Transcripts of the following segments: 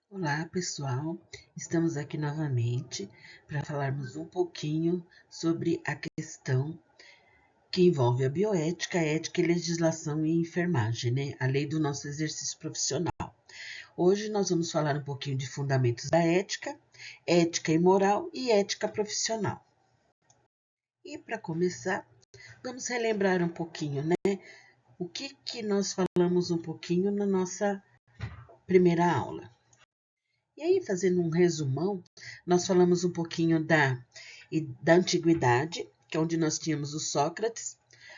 Olá, pessoal. Estamos aqui novamente para falarmos um pouquinho sobre a questão que envolve a bioética, a ética e legislação em enfermagem, né? A lei do nosso exercício profissional. Hoje nós vamos falar um pouquinho de fundamentos da ética, ética e moral e ética profissional. E para começar, vamos relembrar um pouquinho, né? O que nós falamos um pouquinho na nossa primeira aula. E aí, fazendo um resumão, nós falamos um pouquinho da antiguidade, que é onde nós tínhamos o Sócrates,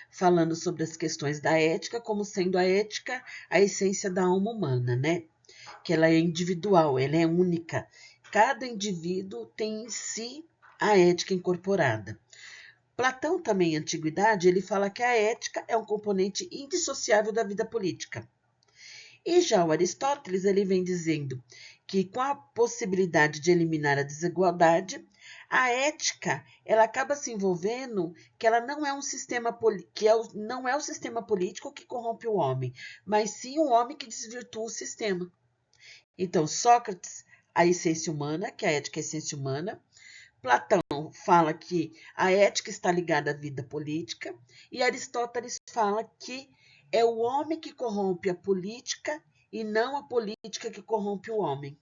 falando sobre as questões da ética, como sendo a ética a essência da alma humana, né? Que ela é individual, ela é única. Cada indivíduo tem em si a ética incorporada. Platão, também, em antiguidade, ele fala que a ética é um componente indissociável da vida política. E já o Aristóteles ele vem dizendo que com a possibilidade de eliminar a desigualdade, a ética ela acaba se envolvendo que ela não é um sistema não é o sistema político que corrompe o homem, mas sim o homem que desvirtua o sistema. Então Sócrates, a essência humana, que a ética é a essência humana. Platão fala que a ética está ligada à vida política e Aristóteles fala que é o homem que corrompe a política e não a política que corrompe o homem.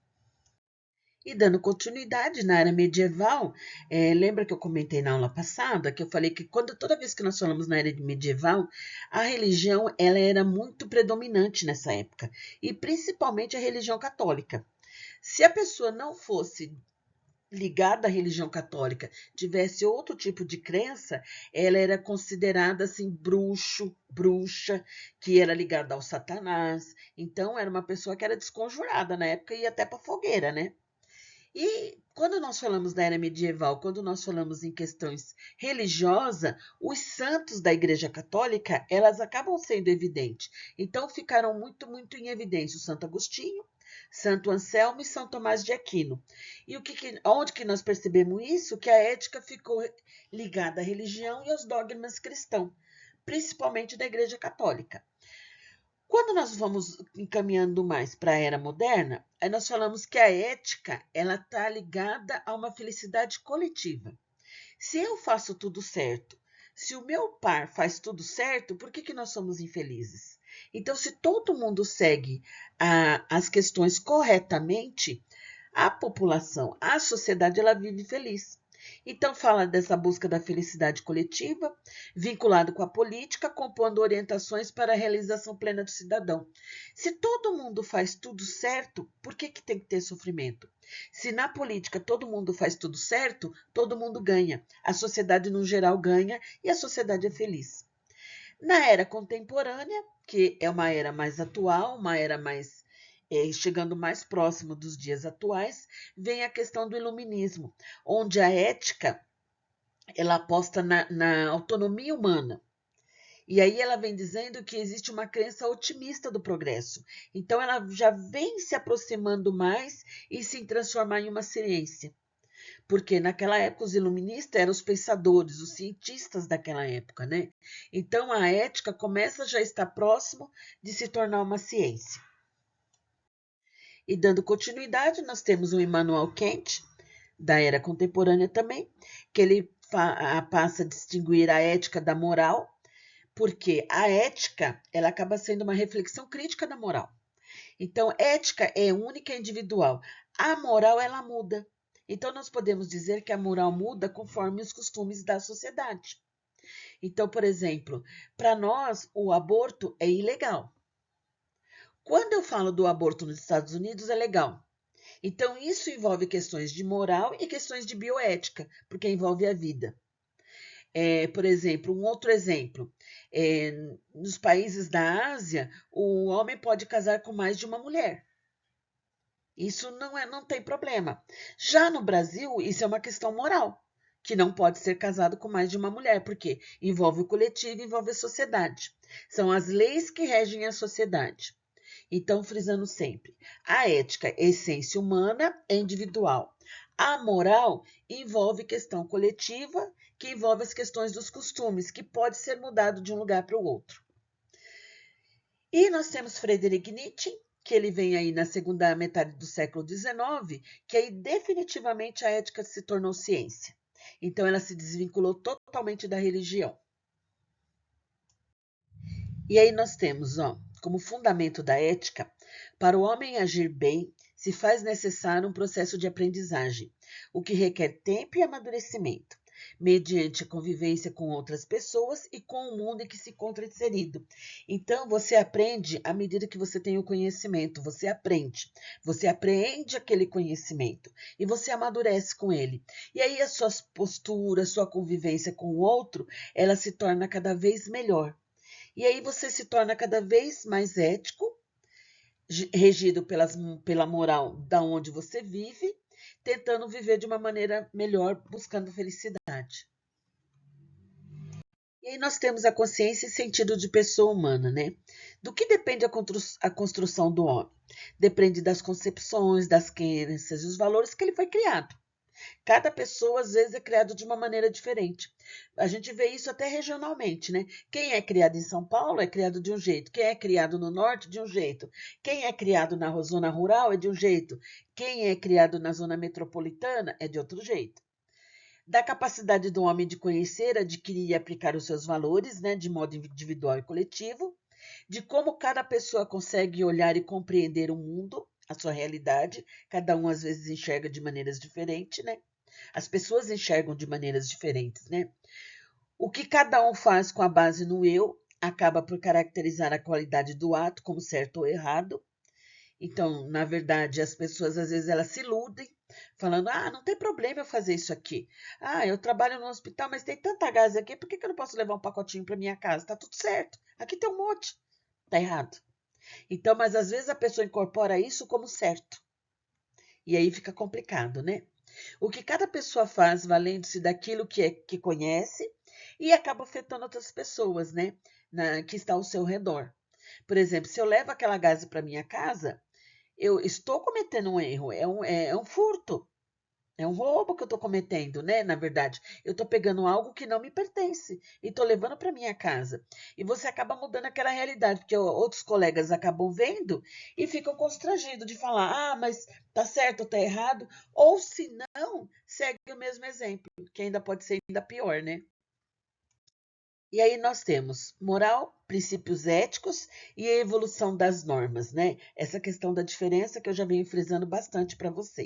E dando continuidade na era medieval, lembra que eu comentei na aula passada que eu falei que toda vez que nós falamos na era medieval, a religião ela era muito predominante nessa época, e principalmente a religião católica. Se a pessoa não fosse ligada à religião católica tivesse outro tipo de crença, ela era considerada assim bruxa, que era ligada ao Satanás. Então era uma pessoa que era desconjurada na época e ia até para fogueira, né? E quando nós falamos da era medieval, quando nós falamos em questões religiosas, os santos da Igreja Católica, elas acabam sendo evidentes. Então ficaram muito em evidência o Santo Agostinho, Santo Anselmo e São Tomás de Aquino. E onde que nós percebemos isso? Que a ética ficou ligada à religião e aos dogmas cristãos, principalmente da Igreja Católica. Quando nós vamos encaminhando mais para a era moderna, aí nós falamos que a ética ela está ligada a uma felicidade coletiva. Se eu faço tudo certo, se o meu par faz tudo certo, por que nós somos infelizes? Então, se todo mundo segue as questões corretamente, a população, a sociedade, ela vive feliz. Então, fala dessa busca da felicidade coletiva, vinculado com a política, compondo orientações para a realização plena do cidadão. Se todo mundo faz tudo certo, por que tem que ter sofrimento? Se na política todo mundo faz tudo certo, todo mundo ganha. A sociedade, no geral, ganha e a sociedade é feliz. Na era contemporânea, que é uma era mais atual, uma era mais chegando mais próximo dos dias atuais, vem a questão do iluminismo, onde a ética ela aposta na autonomia humana. E aí ela vem dizendo que existe uma crença otimista do progresso. Então ela já vem se aproximando mais e se transformar em uma ciência. Porque naquela época os iluministas eram os pensadores, os cientistas daquela época, né? Então a ética começa já a estar próximo de se tornar uma ciência. E dando continuidade, nós temos o Immanuel Kant, da era contemporânea também, que ele passa a distinguir a ética da moral, porque a ética ela acaba sendo uma reflexão crítica da moral. Então, ética é única e individual. A moral ela muda. Então, nós podemos dizer que a moral muda conforme os costumes da sociedade. Então, por exemplo, para nós o aborto é ilegal. Quando eu falo do aborto nos Estados Unidos, é legal. Então, isso envolve questões de moral e questões de bioética, porque envolve a vida. Por exemplo, um outro exemplo, nos países da Ásia, o homem pode casar com mais de uma mulher. Isso não tem problema. Já no Brasil, isso é uma questão moral, que não pode ser casado com mais de uma mulher, porque envolve o coletivo, envolve a sociedade. São as leis que regem a sociedade. Então, frisando sempre, a ética é essência humana, é individual. A moral envolve questão coletiva, que envolve as questões dos costumes, que pode ser mudado de um lugar para o outro. E nós temos Friedrich Nietzsche, que ele vem aí na segunda metade do século XIX, que aí definitivamente a ética se tornou ciência. Então ela se desvinculou totalmente da religião. E aí nós temos, como fundamento da ética, para o homem agir bem, se faz necessário um processo de aprendizagem, o que requer tempo e amadurecimento, mediante a convivência com outras pessoas e com o mundo em que se encontra inserido. Então, você aprende à medida que você tem o conhecimento, você apreende aquele conhecimento e você amadurece com ele. E aí a sua postura, a sua convivência com o outro, ela se torna cada vez melhor. E aí você se torna cada vez mais ético, regido pela moral da onde você vive, tentando viver de uma maneira melhor, buscando felicidade. E aí nós temos a consciência e sentido de pessoa humana, né? Do que depende a construção do homem? Depende das concepções, das crenças e os valores que ele foi criado. Cada pessoa, às vezes, é criado de uma maneira diferente. A gente vê isso até regionalmente, né? Quem é criado em São Paulo é criado de um jeito. Quem é criado no norte, de um jeito. Quem é criado na zona rural é de um jeito. Quem é criado na zona metropolitana é de outro jeito. Da capacidade do homem de conhecer, adquirir e aplicar os seus valores, né, de modo individual e coletivo. De como cada pessoa consegue olhar e compreender o mundo, a sua realidade, cada um às vezes enxerga de maneiras diferentes, né? As pessoas enxergam de maneiras diferentes, né? O que cada um faz com a base no eu acaba por caracterizar a qualidade do ato como certo ou errado. Então, na verdade, as pessoas às vezes elas se iludem, falando: ah, não tem problema eu fazer isso aqui. Ah, eu trabalho no hospital, mas tem tanta gás aqui, por que eu não posso levar um pacotinho para minha casa? Tá tudo certo. Aqui tem um monte. Tá errado. Então, mas às vezes a pessoa incorpora isso como certo. E aí fica complicado, né? O que cada pessoa faz valendo-se daquilo que conhece e acaba afetando outras pessoas, né? Que está ao seu redor. Por exemplo, se eu levo aquela gase para minha casa, eu estou cometendo um erro, é um furto. É um roubo que eu estou cometendo, né? Na verdade, eu estou pegando algo que não me pertence e estou levando para minha casa. E você acaba mudando aquela realidade, porque outros colegas acabam vendo e ficam constrangidos de falar: ah, mas tá certo ou tá errado. Ou se não, segue o mesmo exemplo, que ainda pode ser ainda pior, né? E aí nós temos moral, princípios éticos e a evolução das normas, né? Essa questão da diferença que eu já venho frisando bastante para vocês.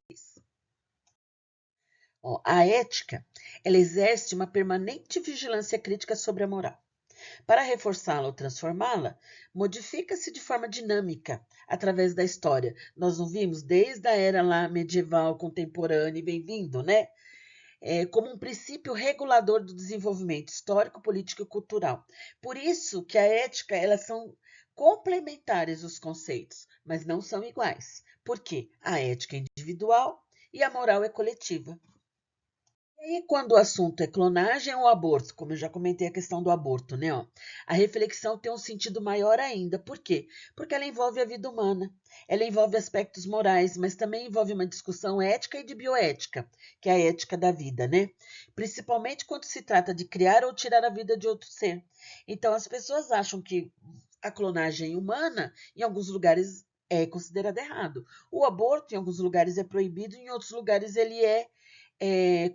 A ética, ela exerce uma permanente vigilância crítica sobre a moral. Para reforçá-la ou transformá-la, modifica-se de forma dinâmica através da história. Nós não vimos desde a era lá medieval, contemporânea e bem-vindo, né? Como um princípio regulador do desenvolvimento histórico, político e cultural. Por isso que a ética, elas são complementares os conceitos, mas não são iguais. Por quê? A ética é individual e a moral é coletiva. E aí, quando o assunto é clonagem ou aborto, como eu já comentei a questão do aborto, né? A reflexão tem um sentido maior ainda. Por quê? Porque ela envolve a vida humana, ela envolve aspectos morais, mas também envolve uma discussão ética e de bioética, que é a ética da vida, né? Principalmente quando se trata de criar ou tirar a vida de outro ser. Então, as pessoas acham que a clonagem humana, em alguns lugares, é considerada errado. O aborto, em alguns lugares, é proibido, em outros lugares, ele é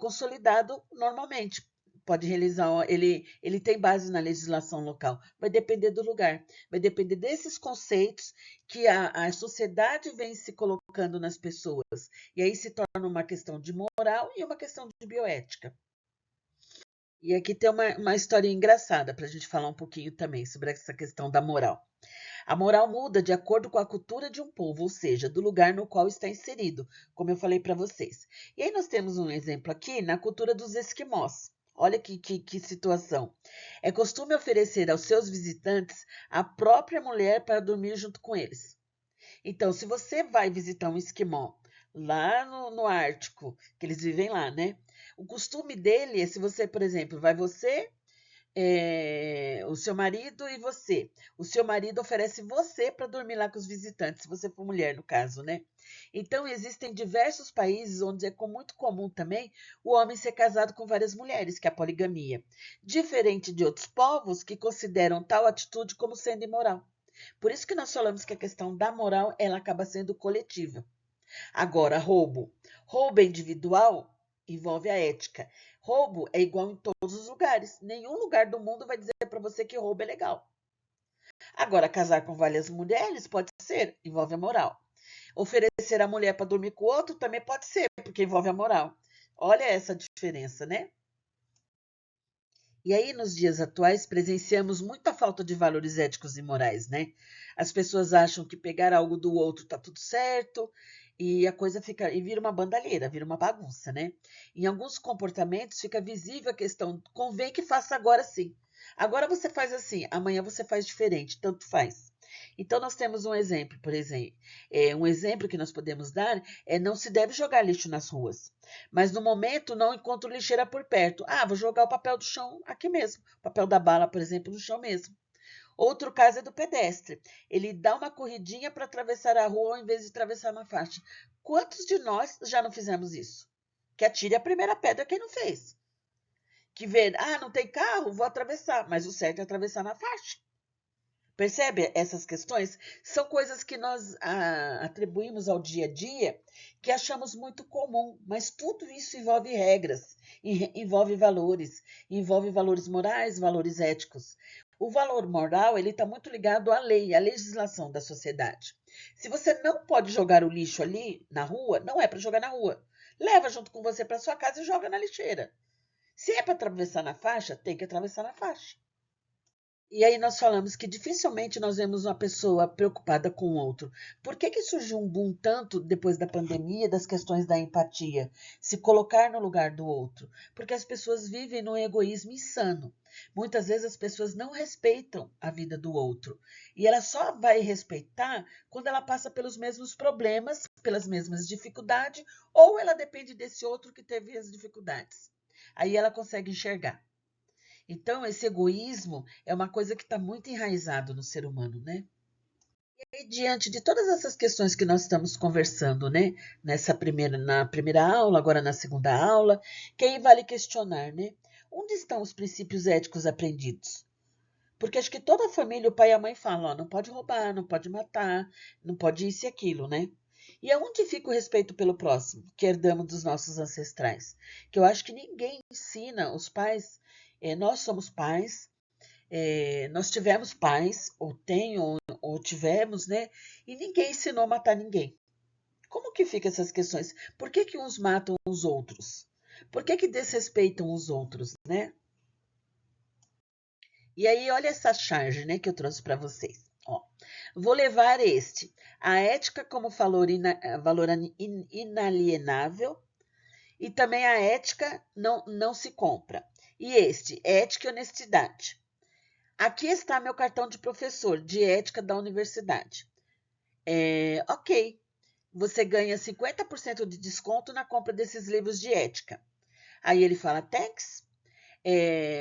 consolidado normalmente. Pode realizar, ele tem base na legislação local. Vai depender do lugar, vai depender desses conceitos que a sociedade vem se colocando nas pessoas. E aí se torna uma questão de moral e uma questão de bioética. E aqui tem uma história engraçada para a gente falar um pouquinho também sobre essa questão da moral. A moral muda de acordo com a cultura de um povo, ou seja, do lugar no qual está inserido, como eu falei para vocês. E aí nós temos um exemplo aqui na cultura dos esquimós. Olha que situação. É costume oferecer aos seus visitantes a própria mulher para dormir junto com eles. Então, se você vai visitar um esquimó lá no Ártico, que eles vivem lá, né? O costume dele é se você, por exemplo, vai você, o seu marido e você. O seu marido oferece você para dormir lá com os visitantes, se você for mulher, no caso, né? Então, existem diversos países onde é muito comum também o homem ser casado com várias mulheres, que é a poligamia. Diferente de outros povos que consideram tal atitude como sendo imoral. Por isso que nós falamos que a questão da moral, ela acaba sendo coletiva. Agora, roubo. Roubo é individual envolve a ética. Roubo é igual em todos os lugares. Nenhum lugar do mundo vai dizer para você que roubo é legal. Agora, casar com várias mulheres pode ser, envolve a moral. Oferecer a mulher para dormir com o outro também pode ser, porque envolve a moral. Olha essa diferença, né? E aí, nos dias atuais, presenciamos muita falta de valores éticos e morais, né? As pessoas acham que pegar algo do outro tá tudo certo e a coisa fica e vira uma bandalheira, vira uma bagunça, né? Em alguns comportamentos fica visível a questão, convém que faça agora sim. Agora você faz assim, amanhã você faz diferente, tanto faz. Então nós temos um exemplo, por exemplo, um exemplo que nós podemos dar é não se deve jogar lixo nas ruas. Mas no momento não encontro lixeira por perto. Ah, vou jogar o papel do chão aqui mesmo. O papel da bala, por exemplo, no chão mesmo. Outro caso é do pedestre. Ele dá uma corridinha para atravessar a rua ao invés de atravessar na faixa. Quantos de nós já não fizemos isso? Que atire a primeira pedra quem não fez. Que vê, não tem carro, vou atravessar. Mas o certo é atravessar na faixa. Percebe essas questões? São coisas que nós atribuímos ao dia a dia que achamos muito comum, mas tudo isso envolve regras, envolve valores morais, valores éticos. O valor moral ele está muito ligado à lei, à legislação da sociedade. Se você não pode jogar o lixo ali na rua, não é para jogar na rua. Leva junto com você para sua casa e joga na lixeira. Se é para atravessar na faixa, tem que atravessar na faixa. E aí nós falamos que dificilmente nós vemos uma pessoa preocupada com o outro. Por que que surgiu um boom tanto depois da pandemia das questões da empatia? Se colocar no lugar do outro. Porque as pessoas vivem num egoísmo insano. Muitas vezes as pessoas não respeitam a vida do outro. E ela só vai respeitar quando ela passa pelos mesmos problemas, pelas mesmas dificuldades, ou ela depende desse outro que teve as dificuldades. Aí ela consegue enxergar. Então, esse egoísmo é uma coisa que está muito enraizado no ser humano, né? E diante de todas essas questões que nós estamos conversando, né? Na primeira aula, agora na segunda aula, que aí vale questionar, né? Onde estão os princípios éticos aprendidos? Porque acho que toda a família, o pai e a mãe falam, ó, não pode roubar, não pode matar, não pode isso e aquilo, né? E aonde fica o respeito pelo próximo, que herdamos dos nossos ancestrais? Que eu acho que ninguém ensina os pais, nós somos pais, nós tivemos pais, ou tenho, ou tivemos, né? E ninguém ensinou a matar ninguém. Como que ficam essas questões? Por que que uns matam os outros? Por que que desrespeitam os outros, né? E aí, olha essa charge, né, que eu trouxe para vocês. Ó, vou levar este. A ética como valor inalienável e também a ética não se compra. E este, ética e honestidade. Aqui está meu cartão de professor de ética da universidade. Ok, você ganha 50% de desconto na compra desses livros de ética. Aí ele fala, thanks.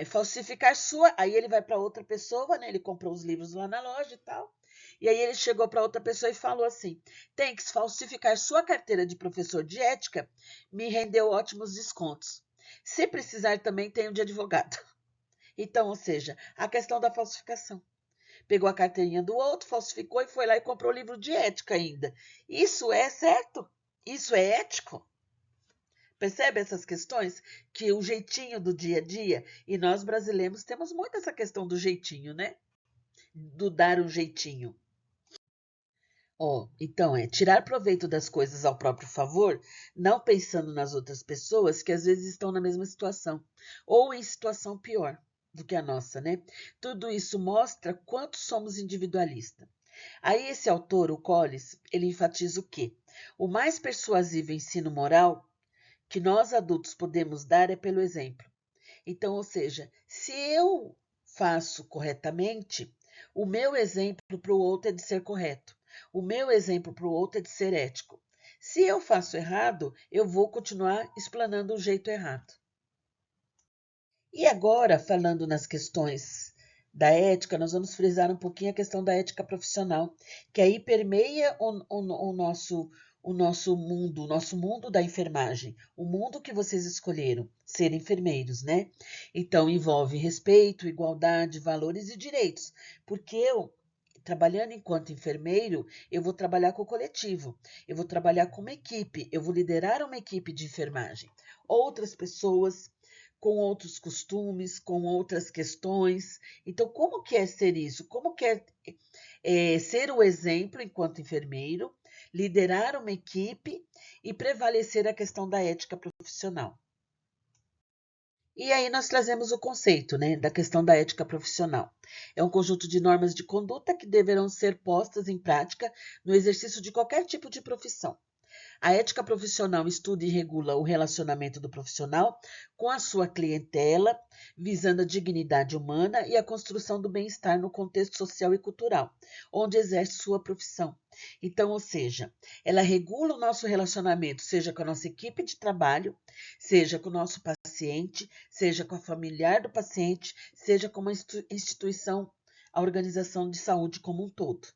Falsificar sua. Aí ele vai para outra pessoa, né? Ele comprou os livros lá na loja e tal. E aí ele chegou para outra pessoa e falou assim: thanks, falsificar sua carteira de professor de ética me rendeu ótimos descontos. Se precisar, também tenho de advogado. Então, ou seja, a questão da falsificação. Pegou a carteirinha do outro, falsificou e foi lá e comprou o livro de ética ainda. Isso é certo? Isso é ético? Percebe essas questões? Que o jeitinho do dia a dia, e nós brasileiros temos muito essa questão do jeitinho, né? Do dar um jeitinho. Então tirar proveito das coisas ao próprio favor, não pensando nas outras pessoas que às vezes estão na mesma situação, ou em situação pior do que a nossa, né? Tudo isso mostra quanto somos individualistas. Aí esse autor, o Collis, ele enfatiza o quê? O mais persuasivo ensino moral que nós adultos podemos dar é pelo exemplo. Então, ou seja, se eu faço corretamente, o meu exemplo para o outro é de ser correto. O meu exemplo para o outro é de ser ético. Se eu faço errado, eu vou continuar explanando o jeito errado. E agora, falando nas questões da ética, nós vamos frisar um pouquinho a questão da ética profissional, que aí permeia o nosso mundo da enfermagem, o mundo que vocês escolheram, ser enfermeiros, né? Então, envolve respeito, igualdade, valores e direitos, porque trabalhando enquanto enfermeiro, eu vou trabalhar com o coletivo, eu vou trabalhar com uma equipe, eu vou liderar uma equipe de enfermagem. Outras pessoas com outros costumes, com outras questões. Então, como que é ser isso? Como que é ser o exemplo enquanto enfermeiro, liderar uma equipe e prevalecer a questão da ética profissional? E aí nós trazemos o conceito, né, da questão da ética profissional. É um conjunto de normas de conduta que deverão ser postas em prática no exercício de qualquer tipo de profissão. A ética profissional estuda e regula o relacionamento do profissional com a sua clientela, visando a dignidade humana e a construção do bem-estar no contexto social e cultural, onde exerce sua profissão. Então, ou seja, ela regula o nosso relacionamento, seja com a nossa equipe de trabalho, seja com o nosso paciente, seja com a familiar do paciente, seja com uma instituição, a organização de saúde como um todo.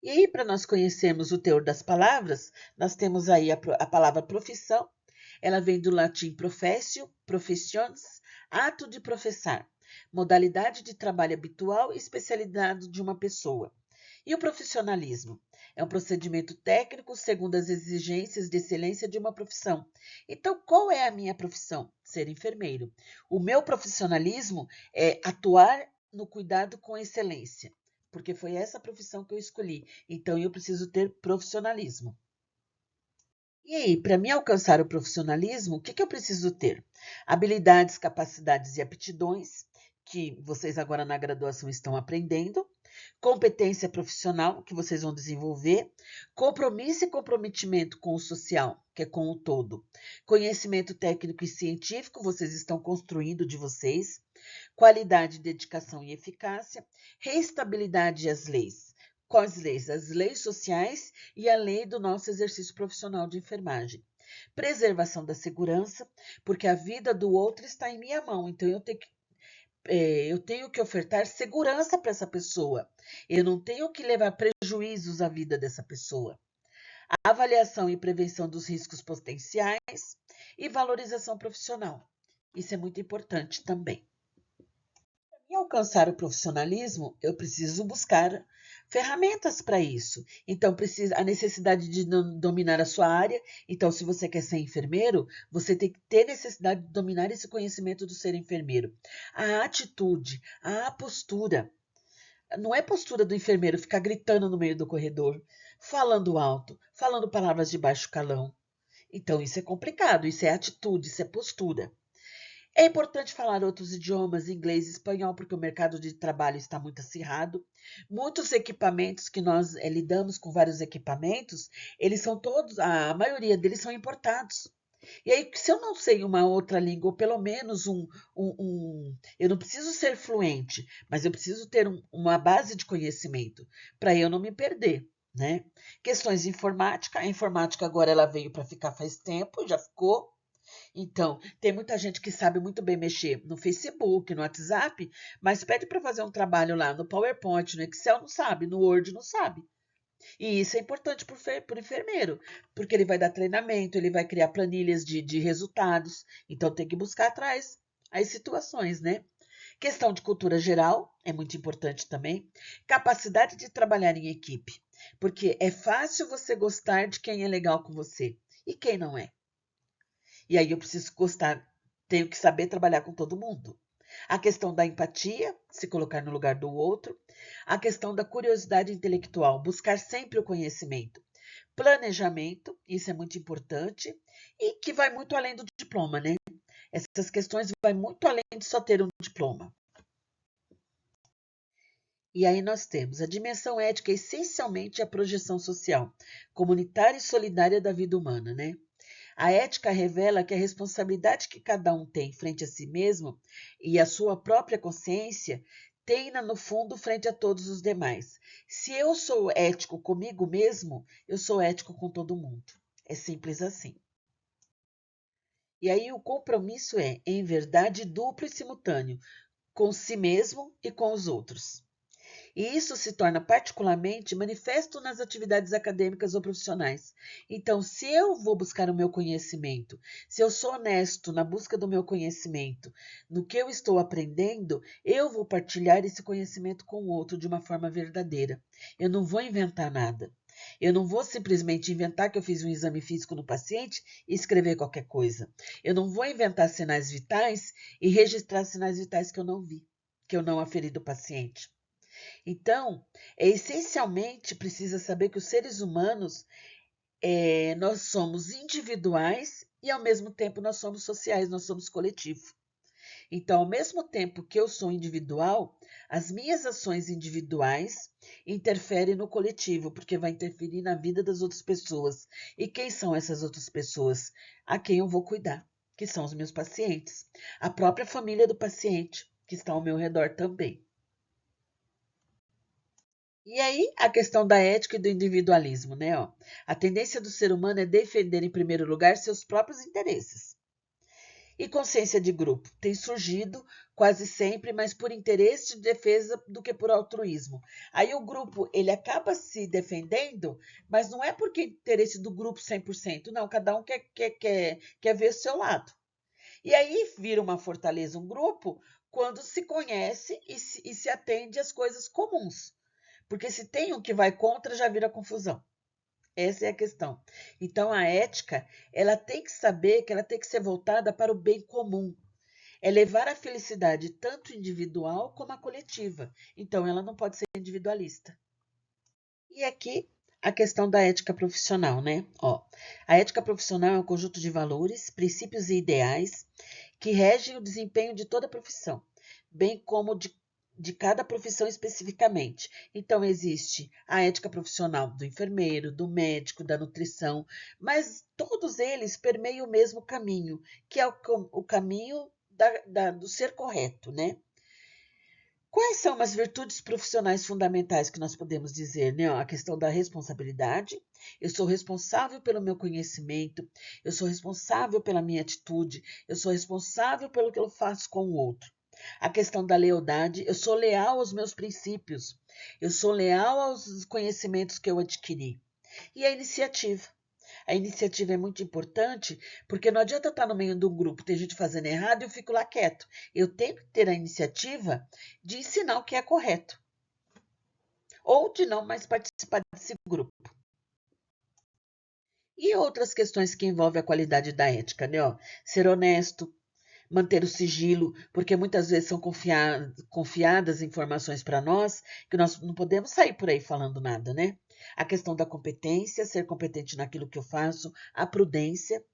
E aí, para nós conhecermos o teor das palavras, nós temos aí a palavra profissão. Ela vem do latim professio, professiones, ato de professar, modalidade de trabalho habitual e especialidade de uma pessoa. E o profissionalismo? É um procedimento técnico segundo as exigências de excelência de uma profissão. Então, qual é a minha profissão? Ser enfermeiro. O meu profissionalismo é atuar no cuidado com excelência, porque foi essa profissão que eu escolhi. Então, eu preciso ter profissionalismo. E aí, para me alcançar o profissionalismo, o que eu preciso ter? Habilidades, capacidades e aptidões, que vocês agora na graduação estão aprendendo. Competência profissional, que vocês vão desenvolver. Compromisso e comprometimento com o social, que é com o todo. Conhecimento técnico e científico, vocês estão construindo de vocês. Qualidade, dedicação e eficácia. Reestabilidade e as leis. Quais leis? As leis sociais e a lei do nosso exercício profissional de enfermagem. Preservação da segurança, porque a vida do outro está em minha mão, então eu tenho que ofertar segurança para essa pessoa. Eu não tenho que levar prejuízos à vida dessa pessoa. Avaliação e prevenção dos riscos potenciais e valorização profissional. Isso é muito importante também. Para alcançar o profissionalismo, eu preciso buscar ferramentas para isso. Então, a necessidade de dominar a sua área. Então, se você quer ser enfermeiro, você tem que ter necessidade de dominar esse conhecimento do ser enfermeiro. A atitude, a postura. Não é postura do enfermeiro ficar gritando no meio do corredor, falando alto, falando palavras de baixo calão. Então, isso é complicado, isso é atitude, isso é postura. É importante falar outros idiomas, inglês e espanhol, porque o mercado de trabalho está muito acirrado. Muitos equipamentos que nós lidamos com vários equipamentos, eles são todos, a maioria deles são importados. E aí, se eu não sei uma outra língua, ou pelo menos eu não preciso ser fluente, mas eu preciso ter uma base de conhecimento para eu não me perder, né? Questões de informática, a informática agora ela veio para ficar faz tempo, já ficou. Então, tem muita gente que sabe muito bem mexer no Facebook, no WhatsApp, mas pede para fazer um trabalho lá no PowerPoint, no Excel, não sabe, no Word não sabe. E isso é importante para o enfermeiro, porque ele vai dar treinamento, ele vai criar planilhas de resultados, então tem que buscar atrás as situações, né? Questão de cultura geral é muito importante também. Capacidade de trabalhar em equipe, porque é fácil você gostar de quem é legal com você e quem não é. E aí eu preciso gostar, tenho que saber trabalhar com todo mundo. A questão da empatia, se colocar no lugar do outro. A questão da curiosidade intelectual, buscar sempre o conhecimento. Planejamento, isso é muito importante, e que vai muito além do diploma, né? Essas questões vai muito além de só ter um diploma. E aí nós temos a dimensão ética, essencialmente a projeção social, comunitária e solidária da vida humana, né? A ética revela que a responsabilidade que cada um tem frente a si mesmo e a sua própria consciência tem-na no fundo frente a todos os demais. Se eu sou ético comigo mesmo, eu sou ético com todo mundo. É simples assim. E aí o compromisso é, em verdade, duplo e simultâneo, com si mesmo e com os outros. E isso se torna particularmente manifesto nas atividades acadêmicas ou profissionais. Então, se eu vou buscar o meu conhecimento, se eu sou honesto na busca do meu conhecimento, no que eu estou aprendendo, eu vou partilhar esse conhecimento com o outro de uma forma verdadeira. Eu não vou inventar nada. Eu não vou simplesmente inventar que eu fiz um exame físico no paciente e escrever qualquer coisa. Eu não vou inventar sinais vitais e registrar sinais vitais que eu não vi, que eu não aferi do paciente. Então, essencialmente precisa saber que os seres humanos, nós somos individuais e ao mesmo tempo nós somos sociais, nós somos coletivo. Então, ao mesmo tempo que eu sou individual, as minhas ações individuais interferem no coletivo, porque vai interferir na vida das outras pessoas. E quem são essas outras pessoas? A quem eu vou cuidar, que são os meus pacientes. A própria família do paciente, que está ao meu redor também. E aí, a questão da ética e do individualismo, né? Ó, a tendência do ser humano é defender, em primeiro lugar, seus próprios interesses. E consciência de grupo tem surgido quase sempre, mas por interesse de defesa do que por altruísmo. Aí o grupo, ele acaba se defendendo, mas não é porque é interesse do grupo 100%, não, cada um quer ver o seu lado. E aí vira uma fortaleza, um grupo, quando se conhece e se atende às coisas comuns. Porque se tem um que vai contra, já vira confusão. Essa é a questão. Então, a ética, ela tem que saber que ela tem que ser voltada para o bem comum. É levar a felicidade tanto individual como a coletiva. Então, ela não pode ser individualista. E aqui, a questão da ética profissional, né? Ó, a ética profissional é um conjunto de valores, princípios e ideais que regem o desempenho de toda profissão, bem como de cada profissão especificamente. Então, existe a ética profissional do enfermeiro, do médico, da nutrição, mas todos eles permeiam o mesmo caminho, que é o caminho do ser correto, né? Quais são as virtudes profissionais fundamentais que nós podemos dizer, né? A questão da responsabilidade. Eu sou responsável pelo meu conhecimento, eu sou responsável pela minha atitude, eu sou responsável pelo que eu faço com o outro. A questão da lealdade, eu sou leal aos meus princípios, eu sou leal aos conhecimentos que eu adquiri. E a iniciativa. A iniciativa é muito importante, porque não adianta eu estar no meio de um grupo, tem gente fazendo errado e eu fico lá quieto. Eu tenho que ter a iniciativa de ensinar o que é correto, ou de não mais participar desse grupo. E outras questões que envolvem a qualidade da ética, né? Ó, ser honesto, manter o sigilo, porque muitas vezes são confiadas informações para nós que nós não podemos sair por aí falando nada, né? A questão da competência, ser competente naquilo que eu faço, a prudência,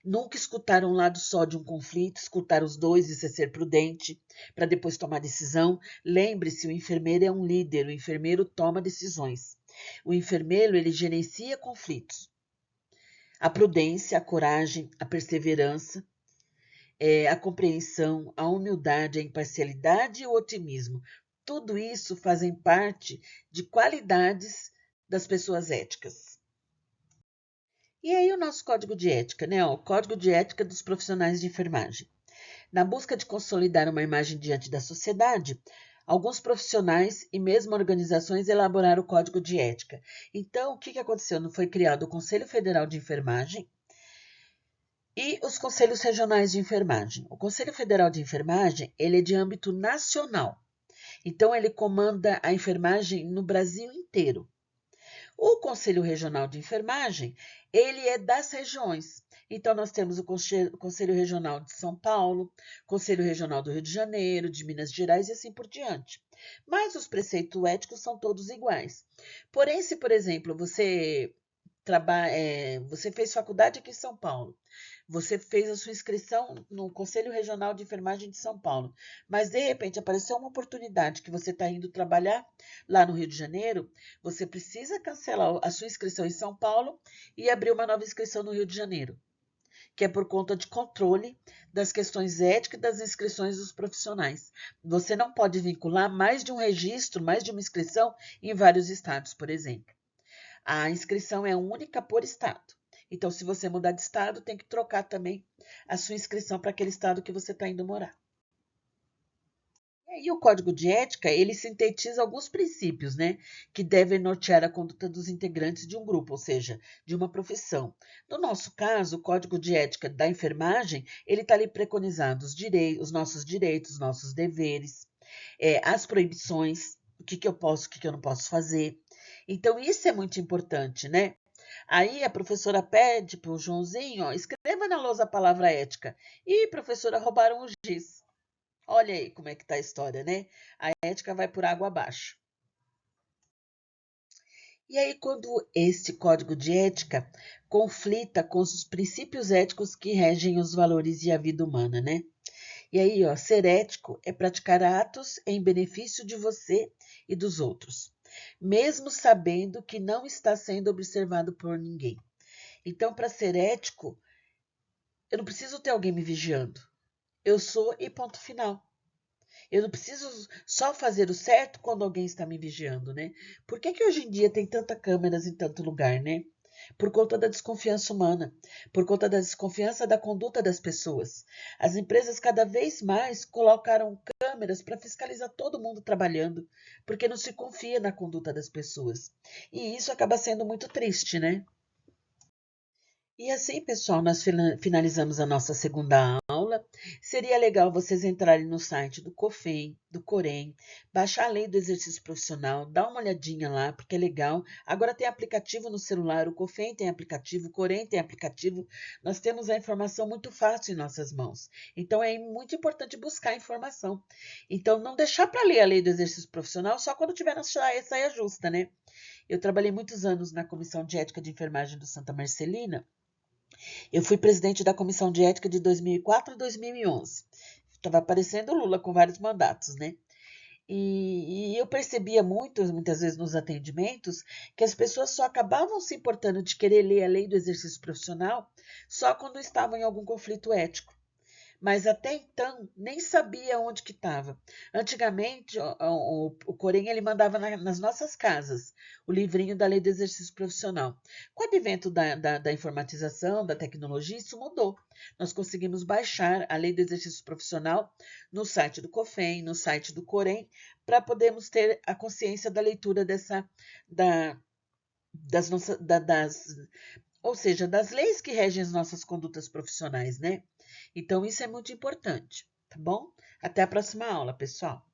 nunca escutar um lado só de um conflito, escutar os dois e ser prudente para depois tomar decisão. Lembre-se, o enfermeiro é um líder, o enfermeiro toma decisões. O enfermeiro, ele gerencia conflitos. A prudência, a coragem, a perseverança, a compreensão, a humildade, a imparcialidade e o otimismo. Tudo isso fazem parte de qualidades das pessoas éticas. E aí o nosso código de ética, né? O código de ética dos profissionais de enfermagem. Na busca de consolidar uma imagem diante da sociedade, alguns profissionais e mesmo organizações elaboraram o código de ética. Então, o que aconteceu? Não foi criado o Conselho Federal de Enfermagem e os conselhos regionais de enfermagem. O Conselho Federal de Enfermagem, ele é de âmbito nacional. Então, ele comanda a enfermagem no Brasil inteiro. O Conselho Regional de Enfermagem, ele é das regiões. Então, nós temos o Conselho Regional de São Paulo, Conselho Regional do Rio de Janeiro, de Minas Gerais e assim por diante. Mas os preceitos éticos são todos iguais. Porém, se, por exemplo, você fez faculdade aqui em São Paulo, você fez a sua inscrição no Conselho Regional de Enfermagem de São Paulo, mas de repente apareceu uma oportunidade que você está indo trabalhar lá no Rio de Janeiro, você precisa cancelar a sua inscrição em São Paulo e abrir uma nova inscrição no Rio de Janeiro, que é por conta de controle das questões éticas e das inscrições dos profissionais. Você não pode vincular mais de um registro, mais de uma inscrição em vários estados, por exemplo. A inscrição é única por estado. Então, se você mudar de estado, tem que trocar também a sua inscrição para aquele estado que você está indo morar. E o código de ética, ele sintetiza alguns princípios, né, que devem nortear a conduta dos integrantes de um grupo, ou seja, de uma profissão. No nosso caso, o código de ética da enfermagem, ele está ali preconizando os nossos direitos, os nossos deveres, as proibições, o que eu posso, o que eu não posso fazer. Então, isso é muito importante, né? Aí a professora pede para o Joãozinho, ó, escreva na lousa a palavra ética. E professora, roubaram o giz. Olha aí como é que tá a história, né? A ética vai por água abaixo. E aí, quando esse código de ética conflita com os princípios éticos que regem os valores e a vida humana, né? E aí, ó, ser ético é praticar atos em benefício de você e dos outros, mesmo sabendo que não está sendo observado por ninguém. Então, para ser ético, eu não preciso ter alguém me vigiando. Eu sou e ponto final. Eu não preciso só fazer o certo quando alguém está me vigiando, né? Por que que hoje em dia tem tantas câmeras em tanto lugar, né? Por conta da desconfiança humana, por conta da desconfiança da conduta das pessoas. As empresas cada vez mais colocaram câmeras para fiscalizar todo mundo trabalhando, porque não se confia na conduta das pessoas. E isso acaba sendo muito triste, né? E assim, pessoal, nós finalizamos a nossa segunda aula. Seria legal vocês entrarem no site do COFEM, do Corém, baixar a lei do exercício profissional, dar uma olhadinha lá, porque é legal. Agora tem aplicativo no celular, o COFEM tem aplicativo, o Corém tem aplicativo. Nós temos a informação muito fácil em nossas mãos. Então é muito importante buscar a informação. Então não deixar para ler a lei do exercício profissional só quando tiver na saia justa, né? Eu trabalhei muitos anos na Comissão de Ética de Enfermagem do Santa Marcelina. Eu fui presidente da Comissão de Ética de 2004 a 2011. Estava aparecendo o Lula com vários mandatos, né? E eu percebia muitas vezes nos atendimentos, que as pessoas só acabavam se importando de querer ler a lei do exercício profissional só quando estavam em algum conflito ético. Mas até então nem sabia onde que estava. Antigamente, o Corém ele mandava nas nossas casas o livrinho da Lei do Exercício Profissional. Com o advento da informatização, da tecnologia, isso mudou. Nós conseguimos baixar a Lei do Exercício Profissional no site do COFEM, no site do Corém, para podermos ter a consciência da leitura da, das nossas, ou seja, das leis que regem as nossas condutas profissionais, né? Então, isso é muito importante, tá bom? Até a próxima aula, pessoal.